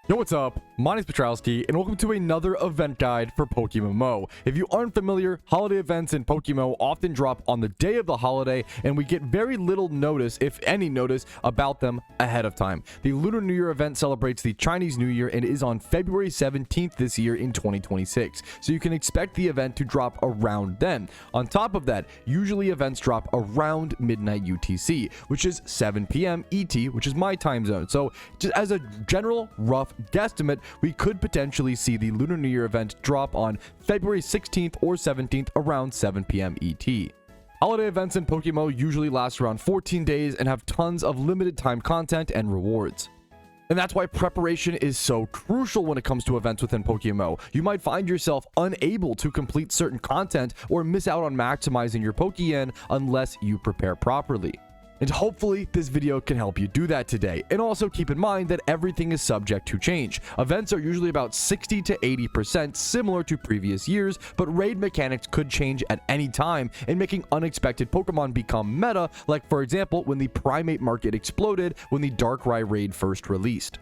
Yo, what's up? My name's Patrouski, and welcome to another event guide for PokeMMO. If you aren't familiar, holiday events in PokeMMO often drop on the day of the holiday, and we get very little notice, if any notice, about them ahead of time. The Lunar New Year event celebrates the Chinese New Year and is on February 17th this year in 2026, so you can expect the event to drop around then. On top of that, usually events drop around midnight UTC, which is 7 p.m. ET, which is my time zone. So just as a general rough guesstimate, we could potentially see the Lunar New Year event drop on February 16th or 17th around 7 p.m. ET. Holiday events in PokeMMO usually last around 14 days and have tons of limited time content and rewards. And that's why preparation is so crucial when it comes to events within PokeMMO. You might find yourself unable to complete certain content or miss out on maximizing your Pokeyen unless you prepare properly. And hopefully this video can help you do that today. And also keep in mind that everything is subject to change. Events are usually about 60 to 80% similar to previous years, but raid mechanics could change at any time and making unexpected Pokemon become meta, like for example when the Primate market exploded when the Darkrai raid first released.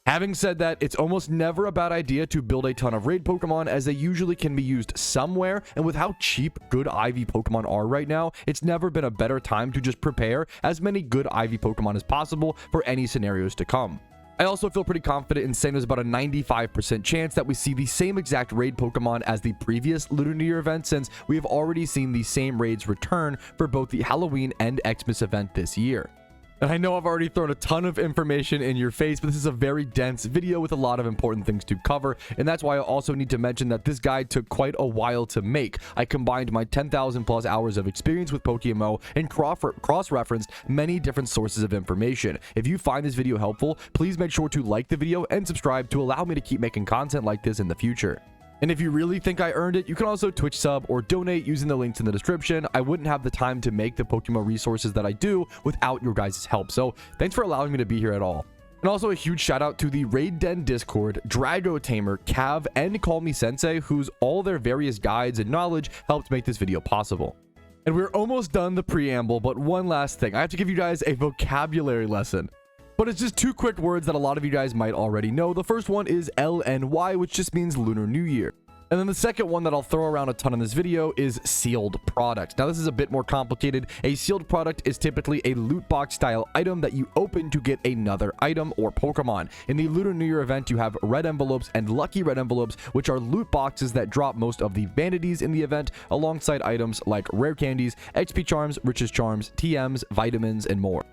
Having said that, it's almost never a bad idea to build a ton of raid Pokemon, as they usually can be used somewhere, and with how cheap good IV Pokemon are right now, it's never been a better time to just prepare as many good IV Pokemon as possible for any scenarios to come. I also feel pretty confident in saying there's about a 95% chance that we see the same exact raid Pokemon as the previous Lunar New Year event, since we have already seen the same raids return for both the Halloween and Xmas event this year. And I know I've already thrown a ton of information in your face, but this is a very dense video with a lot of important things to cover, and that's why I also need to mention that this guide took quite a while to make. I combined my 10,000 plus hours of experience with PokeMMO and cross-referenced many different sources of information. If you find this video helpful, please make sure to like the video and subscribe to allow me to keep making content like this in the future. And if you really think I earned it, you can also Twitch sub or donate using the links in the description. I wouldn't have the time to make the PokeMMO resources that I do without your guys' help, so thanks for allowing me to be here at all. And also a huge shout out to the Raid Den Discord, Drago Tamer, Cav, and Call Me Sensei, whose all their various guides and knowledge helped make this video possible. And we're almost done the preamble, but one last thing. I have to give you guys a vocabulary lesson. But it's just two quick words that a lot of you guys might already know. The first one is LNY, which just means Lunar New Year. And then the second one that I'll throw around a ton in this video is sealed product. Now this is a bit more complicated. A sealed product is typically a loot box style item that you open to get another item or Pokemon. In the Lunar New Year event, you have red envelopes and lucky red envelopes, which are loot boxes that drop most of the vanities in the event, alongside items like rare candies, XP charms, riches charms, TMs, vitamins, and more.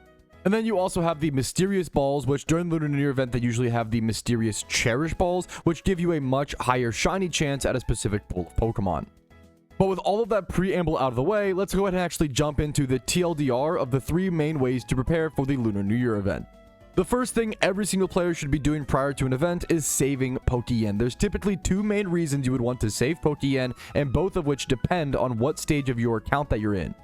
And then you also have the mysterious balls, which during the Lunar New Year event, they usually have the mysterious cherish balls, which give you a much higher shiny chance at a specific pool of Pokemon. But with all of that preamble out of the way, let's go ahead and actually jump into the TLDR of the three main ways to prepare for the Lunar New Year event. The first thing every single player should be doing prior to an event is saving Pokeyen. There's typically two main reasons you would want to save Pokeyen, and both of which depend on what stage of your account that you're in.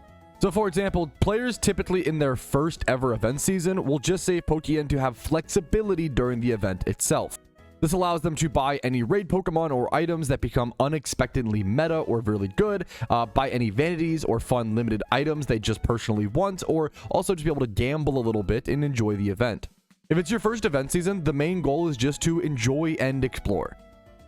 So for example, players typically in their first ever event season will just save Pokeyen to have flexibility during the event itself. This allows them to buy any raid Pokemon or items that become unexpectedly meta or really good, buy any vanities or fun limited items they just personally want, or also just be able to gamble a little bit and enjoy the event. If it's your first event season, the main goal is just to enjoy and explore.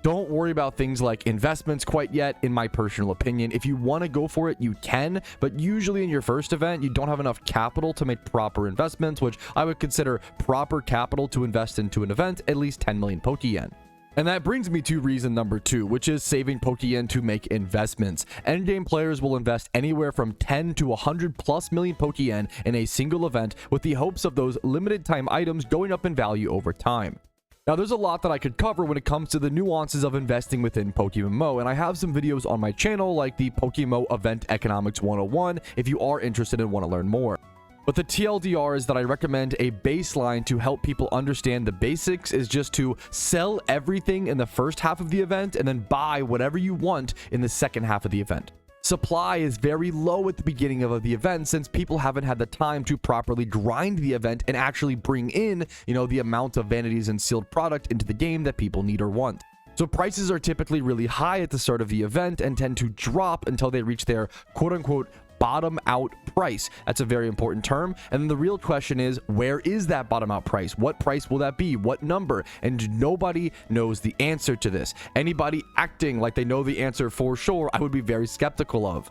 Don't worry about things like investments quite yet, in my personal opinion. If you want to go for it, you can, but usually in your first event, you don't have enough capital to make proper investments, which I would consider proper capital to invest into an event, at least 10 million Pokeyen. And that brings me to reason number 2, which is saving Pokeyen to make investments. Endgame players will invest anywhere from 10 to 100 plus million Pokeyen in a single event, with the hopes of those limited time items going up in value over time. Now, there's a lot that I could cover when it comes to the nuances of investing within PokeMMO, and I have some videos on my channel like the PokeMMO Event Economics 101 if you are interested and want to learn more. But the TLDR is that I recommend a baseline to help people understand the basics is just to sell everything in the first half of the event and then buy whatever you want in the second half of the event. Supply is very low at the beginning of the event, since people haven't had the time to properly grind the event and actually bring in, the amount of vanities and sealed product into the game that people need or want. So prices are typically really high at the start of the event and tend to drop until they reach their quote-unquote bottom out price. That's a very important term. And then the real question is, where is that bottom out price? What price will that be? What number? And nobody knows the answer to this. Anybody acting like they know the answer for sure, I would be very skeptical of.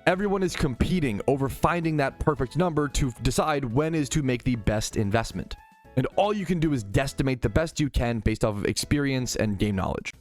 Everyone is competing over finding that perfect number to decide when is to make the best investment. And all you can do is guesstimate the best you can based off of experience and game knowledge.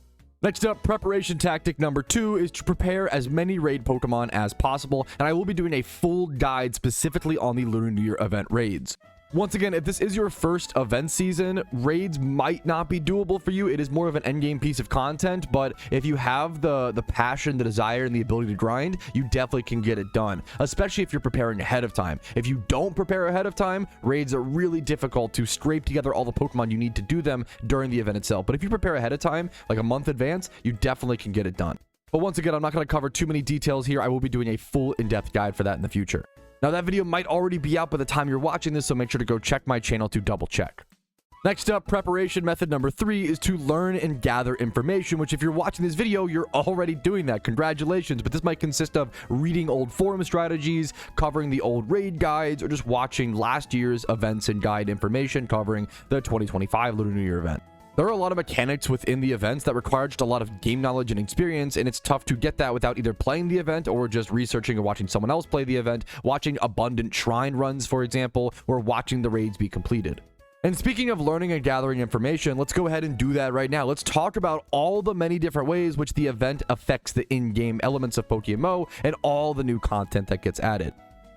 Next up, preparation tactic number 2 is to prepare as many raid Pokemon as possible, and I will be doing a full guide specifically on the Lunar New Year event raids. Once again, if this is your first event season, raids might not be doable for you. It is more of an endgame piece of content, but if you have the passion, the desire, and the ability to grind, you definitely can get it done, especially if you're preparing ahead of time. If you don't prepare ahead of time, raids are really difficult to scrape together all the Pokemon you need to do them during the event itself. But if you prepare ahead of time, like a month advance, you definitely can get it done. But once again, I'm not going to cover too many details here. I will be doing a full in-depth guide for that in the future. Now, that video might already be out by the time you're watching this, so make sure to go check my channel to double check. Next up, preparation method number 3 is to learn and gather information, which if you're watching this video, you're already doing that. Congratulations, but this might consist of reading old forum strategies, covering the old raid guides, or just watching last year's events and guide information covering the 2025 Lunar New Year event. There are a lot of mechanics within the events that require just a lot of game knowledge and experience, and it's tough to get that without either playing the event or just researching or watching someone else play the event, watching abundant shrine runs, for example, or watching the raids be completed. And speaking of learning and gathering information, let's go ahead and do that right now. Let's talk about all the many different ways which the event affects the in-game elements of PokeMMO and all the new content that gets added.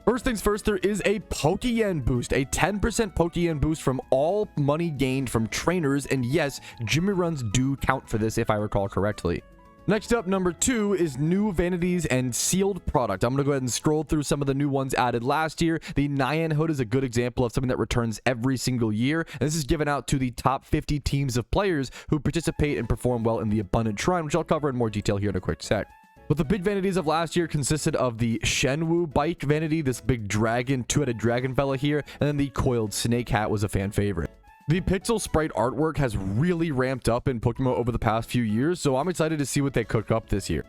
First things first, there is a Pokeyen boost, a 10% Pokeyen boost from all money gained from trainers, and yes, Jimmy runs do count for this if I recall correctly. Next up, number 2 is new vanities and sealed product. I'm going to go ahead and scroll through some of the new ones added last year. The Nyan hood is a good example of something that returns every single year, and this is given out to the top 50 teams of players who participate and perform well in the Abundant Shrine, which I'll cover in more detail here in a quick sec. But the big vanities of last year consisted of the Shenwu bike vanity, this big dragon, two-headed dragon fella here, and then the coiled snake hat was a fan favorite. The pixel sprite artwork has really ramped up in PokeMMO over the past few years, so I'm excited to see what they cook up this year.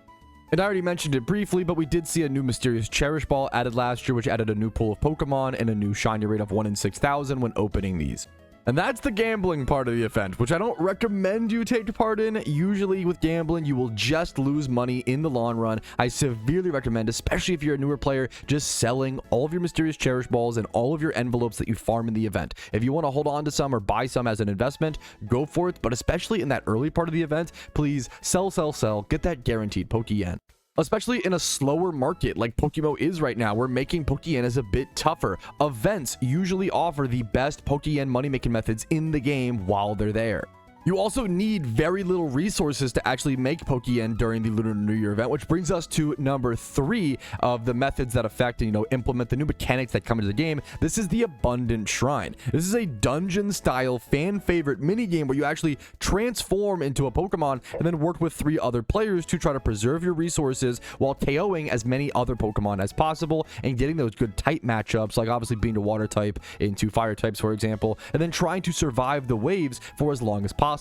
And I already mentioned it briefly, but we did see a new mysterious Cherish Ball added last year, which added a new pool of Pokemon and a new shiny rate of 1 in 6,000 when opening these. And that's the gambling part of the event, which I don't recommend you take part in. Usually with gambling, you will just lose money in the long run. I severely recommend, especially if you're a newer player, just selling all of your mysterious Cherish Balls and all of your envelopes that you farm in the event. If you want to hold on to some or buy some as an investment, go for it. But especially in that early part of the event, please sell, sell, sell. Get that guaranteed Pokeyen. Especially in a slower market like PokeMMO is right now, where making Pokeyen is a bit tougher. Events usually offer the best Pokeyen money-making methods in the game while they're there. You also need very little resources to actually make Pokeyen during the Lunar New Year event, which brings us to number 3 of the methods that affect and, implement the new mechanics that come into the game. This is the Abundant Shrine. This is a dungeon-style fan-favorite minigame where you actually transform into a Pokemon and then work with 3 other players to try to preserve your resources while KOing as many other Pokemon as possible and getting those good type matchups, like obviously being a water type into fire types, for example, and then trying to survive the waves for as long as possible.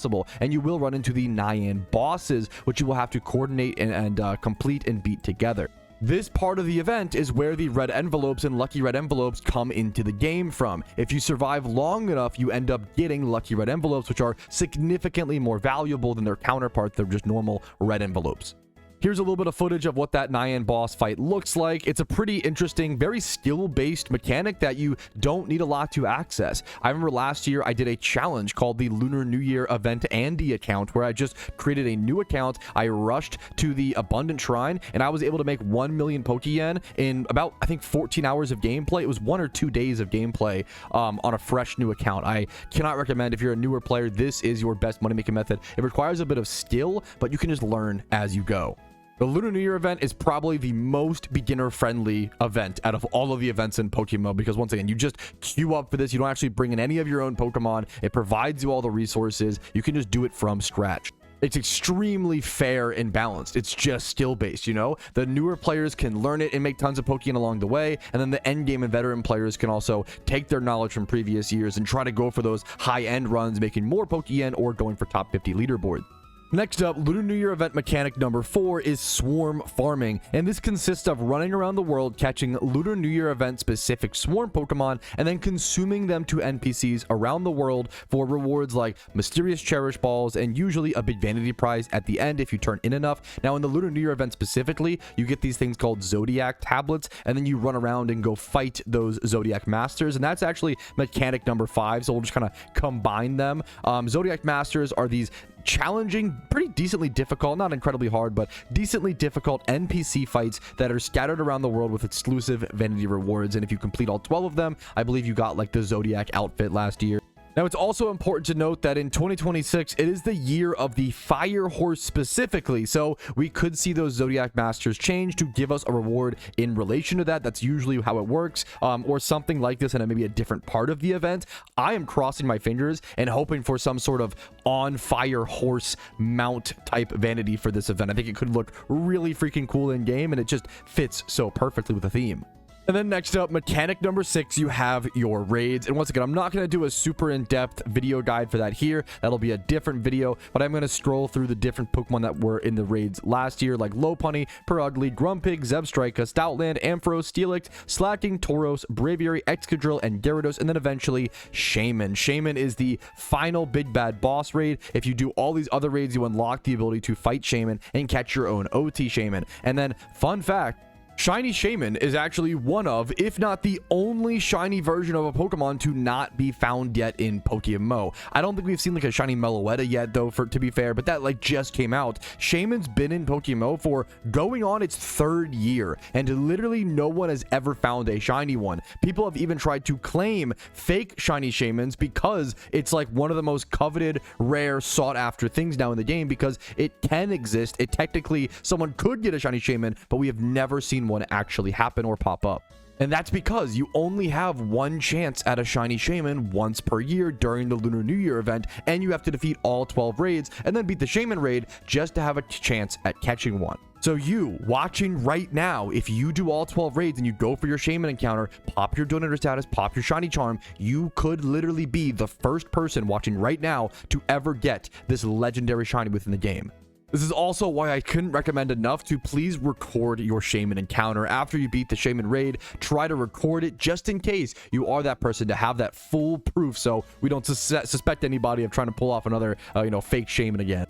And you will run into the Nyan bosses, which you will have to coordinate and complete and beat together. This part of the event is where the red envelopes and lucky red envelopes come into the game from. If you survive long enough, you end up getting lucky red envelopes, which are significantly more valuable than their counterparts that are just normal red envelopes. Here's a little bit of footage of what that Nyan boss fight looks like. It's a pretty interesting, very skill-based mechanic that you don't need a lot to access. I remember last year I did a challenge called the Lunar New Year Event Andy account, where I just created a new account. I rushed to the Abundant Shrine, and I was able to make 1 million Pokeyen in about, I think, 14 hours of gameplay. It was 1 or 2 days of gameplay on a fresh new account. I cannot recommend, if you're a newer player, this is your best money-making method. It requires a bit of skill, but you can just learn as you go. The Lunar New Year event is probably the most beginner-friendly event out of all of the events in PokeMMO, because once again, you just queue up for this. You don't actually bring in any of your own Pokemon. It provides you all the resources. You can just do it from scratch. It's extremely fair and balanced. It's just skill-based, The newer players can learn it and make tons of Pokeyen along the way, and then the endgame and veteran players can also take their knowledge from previous years and try to go for those high-end runs, making more Pokeyen or going for top 50 leaderboards. Next up, Lunar New Year event mechanic number 4 is swarm farming, and this consists of running around the world catching Lunar New Year event specific swarm Pokemon and then consuming them to NPCs around the world for rewards like mysterious cherish balls and usually a big vanity prize at the end if you turn in enough. Now in the Lunar New Year event specifically, you get these things called Zodiac tablets, and then you run around and go fight those Zodiac masters, and that's actually mechanic number 5, so we'll just kind of combine them. Zodiac masters are these challenging, pretty decently difficult, not incredibly hard, but decently difficult NPC fights that are scattered around the world with exclusive vanity rewards. And if you complete all 12 of them, I believe you got like the Zodiac outfit last year. Now, it's also important to note that in 2026, it is the year of the Fire Horse specifically, so we could see those Zodiac Masters change to give us a reward in relation to that. That's usually how it works, or something like this in maybe a different part of the event. I am crossing my fingers and hoping for some sort of on Fire Horse mount type vanity for this event. I think it could look really freaking cool in game, and it just fits so perfectly with the theme. And then next up, mechanic number 6, you have your raids. And once again, I'm not going to do a super in-depth video guide for that here. That'll be a different video, but I'm going to scroll through the different Pokemon that were in the raids last year, like Lopunny, Perugly, Grumpig, Zebstrika, Stoutland, Ampharos, Steelix, Slacking, Tauros, Braviary, Excadrill, and Gyarados, and then eventually Shaman. Shaman is the final big bad boss raid. If you do all these other raids, you unlock the ability to fight Shaman and catch your own OT Shaman. And then, fun fact, Shiny Shaman is actually one of, if not the only shiny version of a Pokemon to not be found yet in PokeMMO. I don't think we've seen like a shiny Meloetta yet though, to be fair, but that like just came out. Shaman's been in PokeMMO for going on its 3rd year, and literally no one has ever found a shiny one. People have even tried to claim fake shiny Shamans because it's like one of the most coveted, rare, sought after things now in the game, because it can exist. It technically, someone could get a shiny Shaman, but we have never seen one actually happen or pop up. And that's because you only have one chance at a shiny Shaman once per year during the Lunar New Year event, and you have to defeat all 12 raids and then beat the Shaman raid just to have a chance at catching one. So you watching right now, if you do all 12 raids and you go for your Shaman encounter, pop your donator status, pop your shiny charm, you could literally be the first person watching right now to ever get this legendary shiny within the game. This is also why I couldn't recommend enough to please record your Shaman encounter. After you beat the Shaman raid, try to record it just in case you are that person, to have that full proof so we don't suspect anybody of trying to pull off another, fake Shaman again.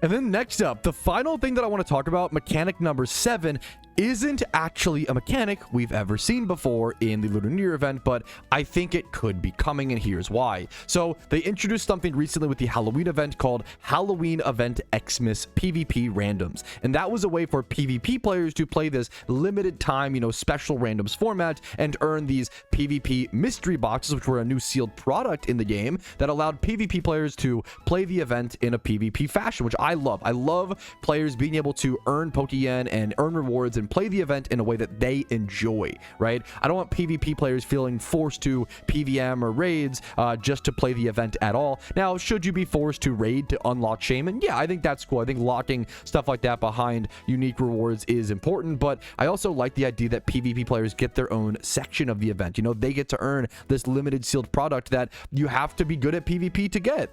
And then next up, the final thing that I want to talk about, mechanic number 7, isn't actually a mechanic we've ever seen before in the Lunar New Year event, but I think it could be coming, and here's why. So they introduced something recently with the Halloween event called Halloween Event Xmas PvP randoms, and that was a way for PvP players to play this limited time, special randoms format and earn these PvP mystery boxes, which were a new sealed product in the game that allowed PvP players to play the event in a PvP fashion, which I love. I love players being able to earn Pokeyen and earn rewards and play the event in a way that they enjoy, right? I don't want PvP players feeling forced to PVM or raids just to play the event at all. Now, should you be forced to raid to unlock Shaman? Yeah, I think that's cool. I think locking stuff like that behind unique rewards is important, but I also like the idea that PvP players get their own section of the event. They get to earn this limited sealed product that you have to be good at PvP to get.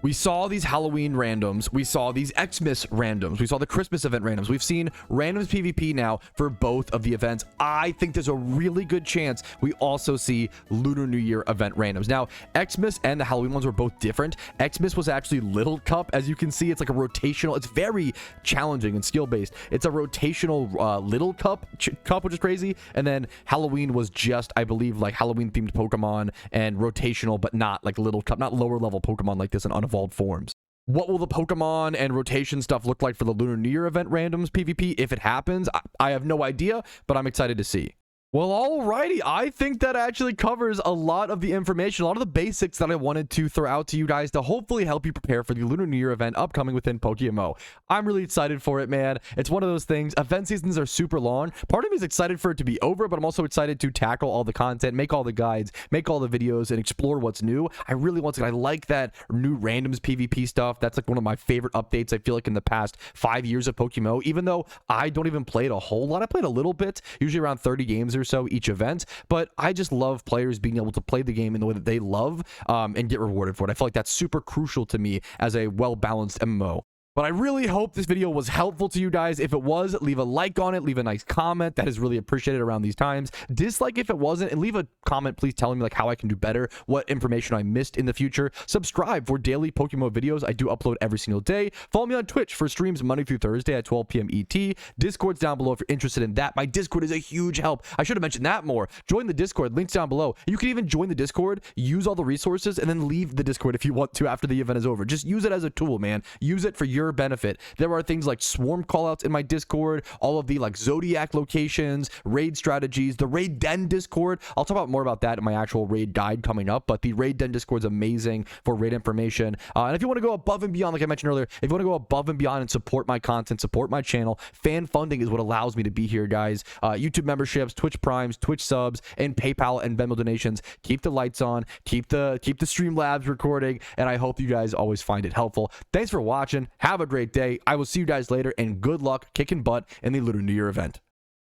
We saw these Halloween randoms, we saw these Xmas randoms, we saw the Christmas event randoms. We've seen randoms PvP now for both of the events. I think there's a really good chance we also see Lunar New Year event randoms. Now, Xmas and the Halloween ones were both different. Xmas was actually Little Cup. As you can see, it's like a rotational, it's very challenging and skill-based. It's a rotational Little Cup, which is crazy. And then Halloween was just, I believe, like Halloween-themed Pokemon and rotational, but not like Little Cup, not lower-level Pokemon like this in unevolved forms. What will the Pokemon and rotation stuff look like for the Lunar New Year event randoms PvP if it happens? I have no idea, but I'm excited to see. Well, alrighty, I think that actually covers a lot of the information, a lot of the basics that I wanted to throw out to you guys to hopefully help you prepare for the Lunar New Year event upcoming within PokeMMO. I'm really excited for it, man. It's one of those things. Event seasons are super long. Part of me is excited for it to be over, but I'm also excited to tackle all the content, make all the guides, make all the videos, and explore what's new. I really want to. I like that new randoms PvP stuff. That's like one of my favorite updates, I feel like, in the past 5 years of PokeMMO, even though I don't even play it a whole lot. I played a little bit, usually around 30 games or so each event, but I just love players being able to play the game in the way that they love and get rewarded for it. I feel like that's super crucial to me as a well-balanced MMO. But I really hope this video was helpful to you guys. If it was, leave a like on it, leave a nice comment. That is really appreciated around these times. Dislike if it wasn't, and leave a comment please telling me like how I can do better, what information I missed in the future. Subscribe for daily PokeMMO videos. I do upload every single day. Follow me on Twitch for streams Monday through Thursday at 12 p.m. ET. Discord's down below if you're interested in that. My Discord is a huge help. I should have mentioned that more. Join the Discord, links down below. You can even join the Discord, use all the resources, and then leave the Discord if you want to after the event is over. Just use it as a tool, man. Use it for your benefit. There are things like swarm callouts in my Discord, all of the like Zodiac locations, raid strategies, the raid den Discord. I'll talk about more about that in my actual raid guide coming up, but the raid den Discord is amazing for raid information. And if you want to go above and beyond, like I mentioned earlier, if you want to go above and beyond and support my content, support my channel, fan funding is what allows me to be here, guys. YouTube memberships, Twitch primes, Twitch subs, and PayPal and Venmo donations. Keep the lights on, keep the Streamlabs recording, and I hope you guys always find it helpful. Thanks for watching. Have a great day. I will see you guys later, and good luck kicking butt in the Lunar New Year event.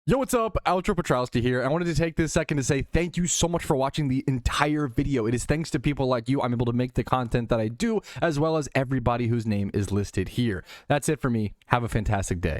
Yo, what's up? Patrouski here. I wanted to take this second to say thank you so much for watching the entire video. It is thanks to people like you I'm able to make the content that I do, as well as everybody whose name is listed here. That's it for me. Have a fantastic day.